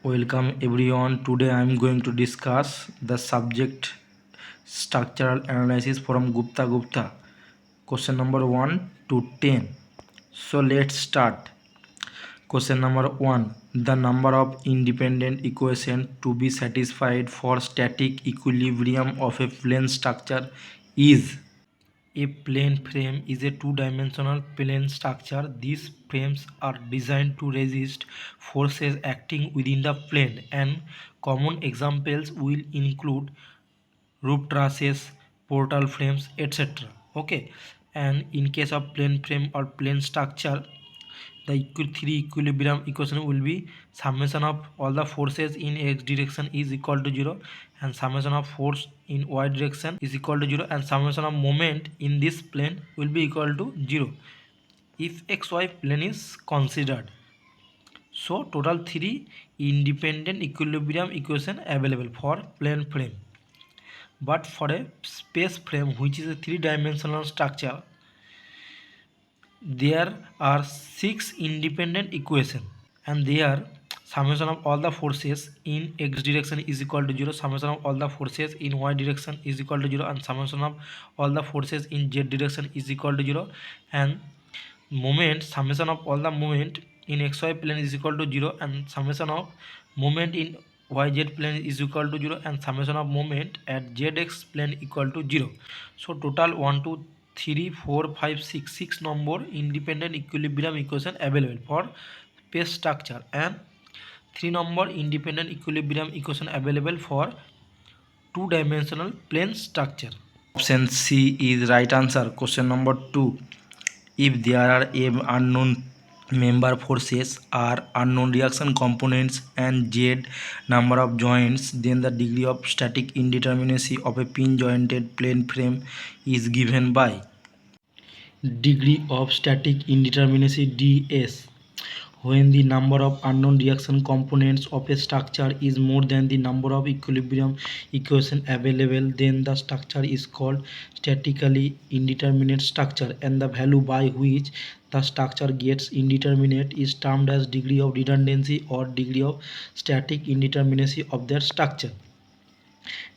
Welcome everyone. Today I am going to discuss the subject structural analysis from Gupta Gupta. Question number 1 to 10. So let's start. Question number 1. The number of independent equations to be satisfied for static equilibrium of a plane structure is. A plane frame is a two-dimensional plane structure. These frames are designed to resist forces acting within the plane, and common examples will include roof trusses, portal frames, etc. Okay, and in case of plane frame or plane structure, the three equilibrium equation will be summation of all the forces in x direction is equal to 0, and summation of force in y direction is equal to 0, and summation of moment in this plane will be equal to 0 if xy plane is considered. So total three independent equilibrium equation available for plane frame, but for a space frame which is a three-dimensional structure, there are six independent equations, and they are summation of all the forces in x direction is equal to 0, summation of all the forces in y direction is equal to 0, and summation of all the forces in z direction is equal to 0, and moment summation of all the moment in xy plane is equal to 0, and summation of moment in yz plane is equal to 0, and summation of moment at zx plane equal to 0. So total 1 2 3 4 5 6 number independent equilibrium equation available for space structure, and 3 number independent equilibrium equation available for two-dimensional plane structure. Option C is right answer. Question number 2. If there are m unknown member forces, r unknown reaction components, and z number of joints, then the degree of static indeterminacy of a pin jointed plane frame is given by. Degree of static indeterminacy ds. When the number of unknown reaction components of a structure is more than the number of equilibrium equations available, then the structure is called statically indeterminate structure, and the value by which the structure gets indeterminate is termed as degree of redundancy or degree of static indeterminacy of that structure.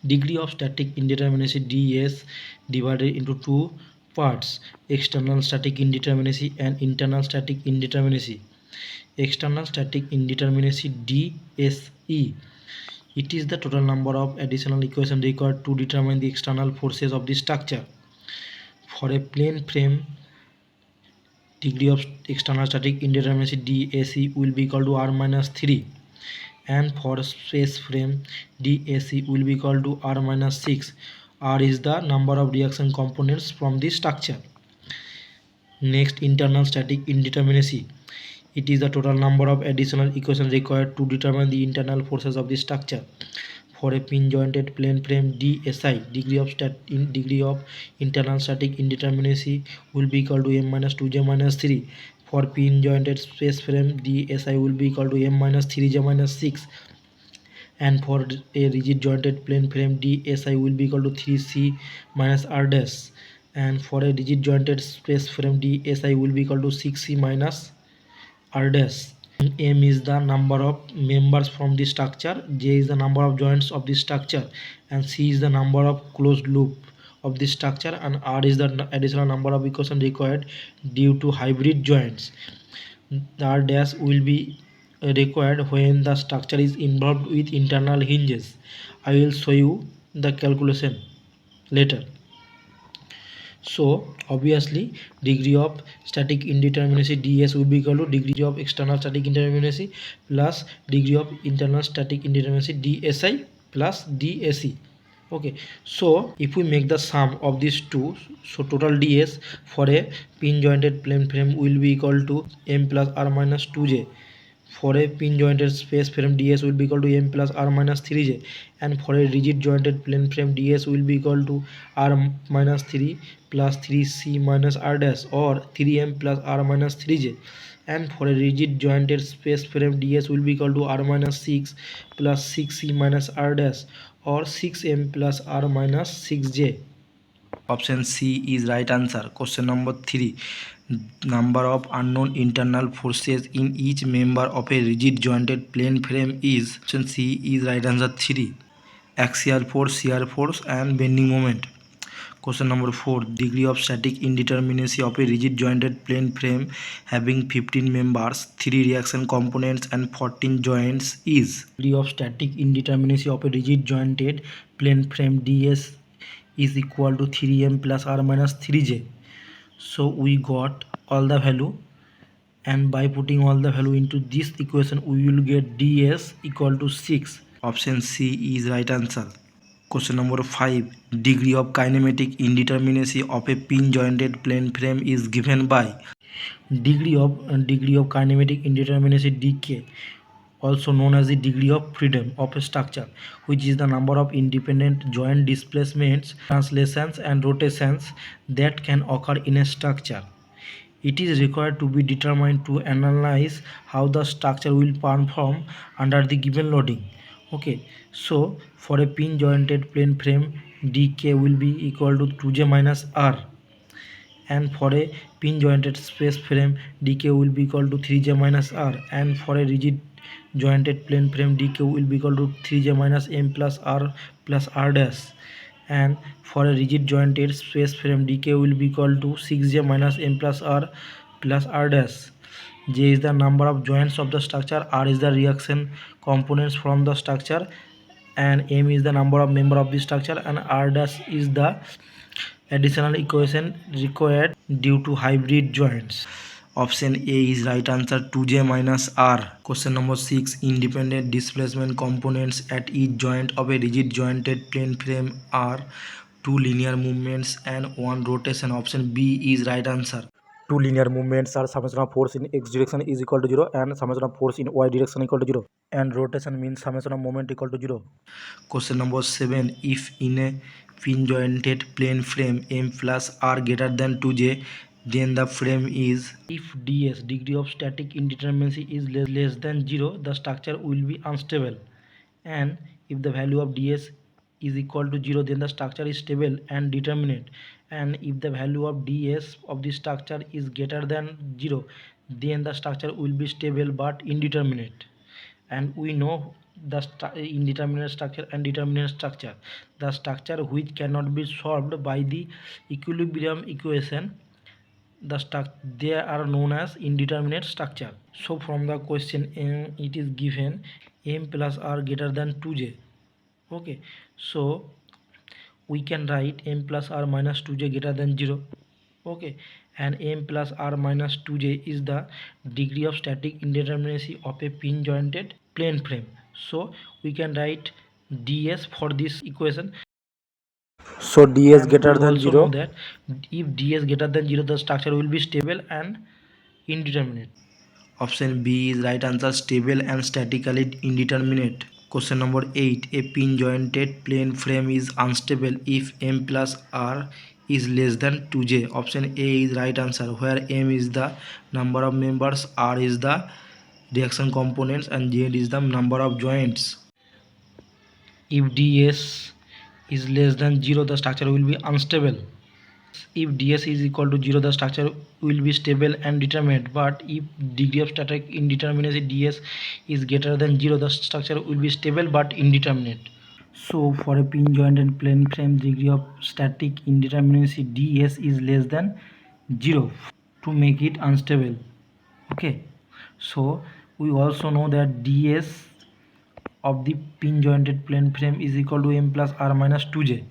Degree of static indeterminacy ds divided into two parts: external static indeterminacy and internal static indeterminacy. External static indeterminacy DSE. It is the total number of additional equations required to determine the external forces of the structure. For a plane frame, degree of external static indeterminacy DSE will be equal to r minus 3, and for space frame, DSE will be equal to r minus 6. R is the number of reaction components from the structure. Next, internal static indeterminacy. It is the total number of additional equations required to determine the internal forces of the structure. For a pin jointed plane frame, DSI, degree of internal static indeterminacy will be equal to m minus 2j minus 3. For pin jointed space frame, DSI will be equal to m minus 3j minus 6. And for a rigid jointed plane frame, DSI will be equal to 3c minus r dash. And for a rigid jointed space frame, DSI will be equal to 6c minus r dash. M is the number of members from the structure, J is the number of joints of the structure, and C is the number of closed loop of the structure, and R is the additional number of equations required due to hybrid joints. The R dash will be required when the structure is involved with internal hinges. I will show you the calculation later. So obviously degree of static indeterminacy ds will be equal to degree of external static indeterminacy plus degree of internal static indeterminacy dsi plus dsc. Okay, so if we make the sum of these two, so total ds for a pin jointed plane frame will be equal to m plus r minus 2j. For a pin jointed space frame, ds will be equal to m plus r minus 3j, and for a rigid jointed plane frame, ds will be equal to r minus 3 plus 3c minus r dash, or 3m plus r minus 3j. And for a rigid jointed space frame, ds will be equal to r minus 6 plus 6c minus r dash, or 6m plus r minus 6j. Option C is right answer. Question number 3. Number of unknown internal forces in each member of a rigid jointed plane frame is. Option C is right answer 3. Axial force, shear force and bending moment. Question number 4. Degree of static indeterminacy of a rigid jointed plane frame having 15 members, 3 reaction components and 14 joints is. Degree of static indeterminacy of a rigid jointed plane frame ds is equal to 3m plus r minus 3j. So we got all the value, and by putting all the value into this equation we will get ds equal to 6. Option C is right answer. Question number 5. Degree of kinematic indeterminacy of a pin jointed plane frame is given by. Degree of kinematic indeterminacy dk, also known as the degree of freedom of a structure, which is the number of independent joint displacements, translations and rotations that can occur in a structure. It is required to be determined to analyze how the structure will perform under the given loading. Okay, so for a pin jointed plane frame, dk will be equal to 2j minus r, and for a pin jointed space frame dk will be equal to 3j minus r, and for a rigid jointed plane frame dk will be equal to 3j minus m plus r dash, and for a rigid jointed space frame dk will be equal to 6j minus m plus r dash. J is the number of joints of the structure, r is the reaction components from the structure, and m is the number of member of the structure, and r dash is the additional equation required due to hybrid joints. Option A is right answer, 2j minus r. Question number 6. Independent displacement components at each joint of a rigid jointed plane frame are 2 linear movements and 1 rotation. Option B is right answer. Two linear movements are summation of force in x direction is equal to 0 and summation of force in y direction equal to 0, and rotation means summation of moment equal to 0. Question number 7. If in a pin jointed plane frame m plus r greater than 2j, then the frame is. If ds, degree of static indeterminacy, is less than 0, the structure will be unstable, and if the value of ds is equal to 0, then the structure is stable and determinate, and if the value of ds of the structure is greater than 0, then the structure will be stable but indeterminate. And we know the indeterminate structure and determinate structure. The structure which cannot be solved by the equilibrium equation, they are known as indeterminate structure. So from the question it is given m plus r greater than 2j. Okay, so we can write m plus r minus 2j greater than 0. Okay, and m plus r minus 2j is the degree of static indeterminacy of a pin jointed plane frame. So we can write ds for this equation. So ds greater than 0. Know that if ds greater than 0, the structure will be stable and indeterminate. Option B is right answer, stable and statically indeterminate. Question number 8. A pin jointed plane frame is unstable if m plus r is less than 2j. Option A is right answer, where m is the number of members, r is the reaction components and z is the number of joints. If ds is less than 0, the structure will be unstable. If ds is equal to 0, the structure will be stable and determinate, but if degree of static indeterminacy ds is greater than 0, the structure will be stable but indeterminate. So for a pin jointed plane frame, degree of static indeterminacy ds is less than 0 to make it unstable. Okay, so we also know that ds of the pin jointed plane frame is equal to m plus r minus 2j.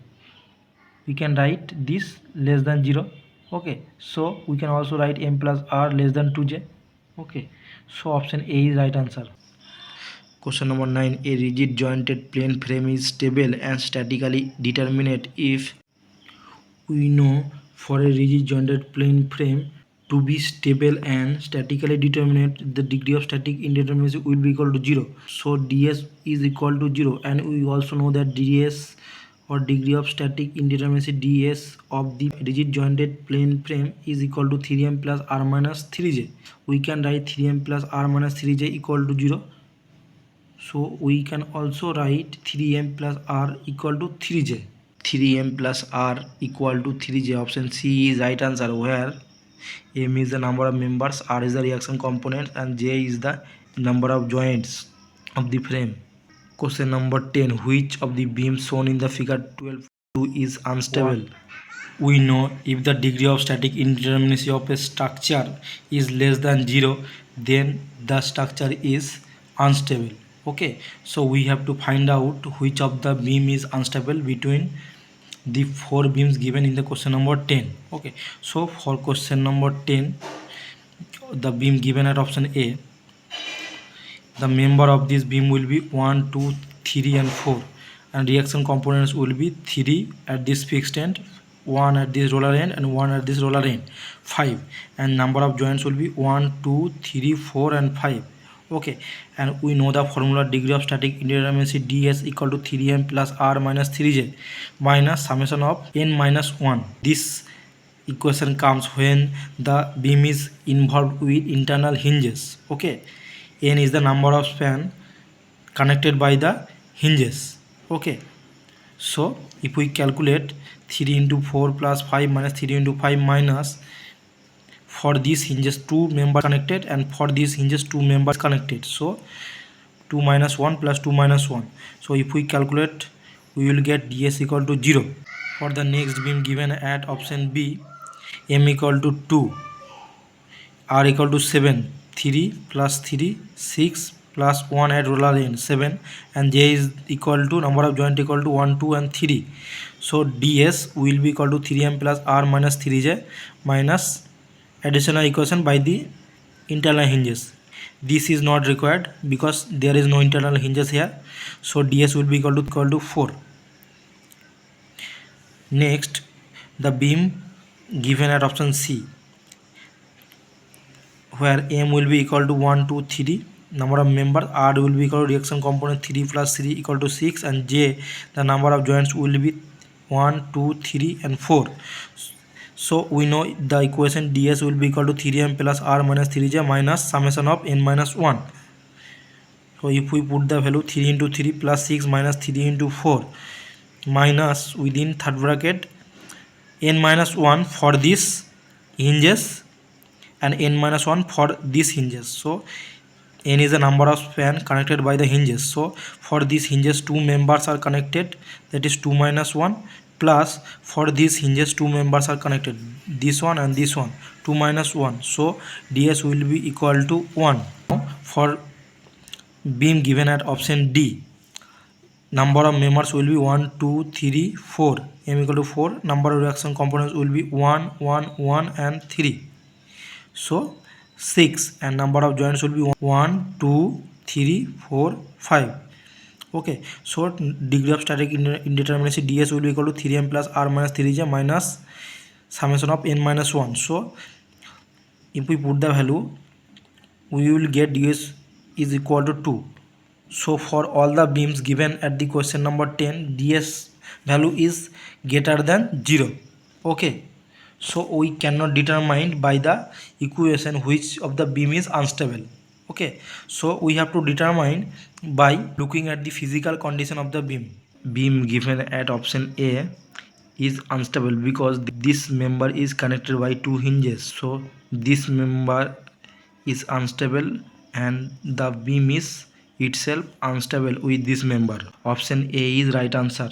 We can write this less than 0. Okay, so we can also write m plus r less than 2j. Okay, so option A is right answer. Question number 9. A rigid jointed plane frame is stable and statically determinate if. We know for a rigid jointed plane frame to be stable and statically determinate, the degree of static indeterminacy will be equal to 0. So ds is equal to 0, and we also know that ds or degree of static indeterminacy ds of the rigid jointed plane frame is equal to 3m plus r minus 3j. We can write 3m plus r minus 3j equal to 0. So we can also write 3m plus r equal to 3j. 3m plus r equal to 3j. Option C is right answer, where m is the number of members, r is the reaction component, and j is the number of joints of the frame. Question number 10. Which of the beams shown in the figure 12.2 is unstable? We know if the degree of static indeterminacy of a structure is less than 0, then the structure is unstable. Okay, so we have to find out which of the beam is unstable between the 4 beams given in the question number 10. Okay, so for question number 10, the beam given at option A, the member of this beam will be 1, 2, 3 and 4, and reaction components will be 3 at this fixed end, 1 at this roller end, and 1 at this roller end, 5, and number of joints will be 1, 2, 3, 4 and 5. Okay, and we know the formula degree of static indeterminacy ds equal to 3m plus r minus 3j minus summation of n minus 1. This equation comes when the beam is involved with internal hinges. Okay, n is the number of span connected by the hinges. Okay, so if we calculate 3 into 4 plus 5 minus 3 into 5 minus, for these hinges 2 members connected, and for these hinges 2 members connected, so 2 minus 1 plus 2 minus 1. So if we calculate, we will get ds equal to 0. For the next beam given at option B, m equal to 2, r equal to 7, 3 plus 3, 6 plus 1 at roller end, 7, and j is equal to number of joint equal to 1, 2 and 3. So ds will be equal to 3m plus r minus 3j minus additional equation by the internal hinges. This is not required because there is no internal hinges here, so ds will be equal to 4. Next, the beam given at option C, where m will be equal to 1, 2, 3, number of members, r will be equal to reaction component 3 plus 3 equal to 6, and j, the number of joints, will be 1, 2, 3 and 4. So we know the equation ds will be equal to 3m plus r minus 3j minus summation of n minus 1. So if we put the value 3 into 3 plus 6 minus 3 into 4 minus within third bracket n minus 1 for these hinges and n minus 1 for these hinges. So n is the number of span connected by the hinges. So for these hinges 2 members are connected, that is 2 minus 1, plus for these hinges 2 members are connected, this one and this one, 2 minus 1. So ds will be equal to 1. For beam given at option D, number of members will be 1, 2, 3, 4, m equal to 4, number of reaction components will be 1, 1, 1 and 3. So 6, and number of joints will be 1, 2, 3, 4, 5. Okay, so degree of static indeterminacy ds will be equal to 3m plus r minus 3j minus summation of n minus 1. So if we put the value, we will get ds is equal to 2. So for all the beams given at the question number 10, ds value is greater than 0. Okay, so we cannot determine by the equation which of the beam is unstable. Okay, so we have to determine by looking at the physical condition of the beam. Beam given at option A is unstable because this member is connected by 2 hinges, so this member is unstable and the beam is itself unstable with this member. Option A is right answer.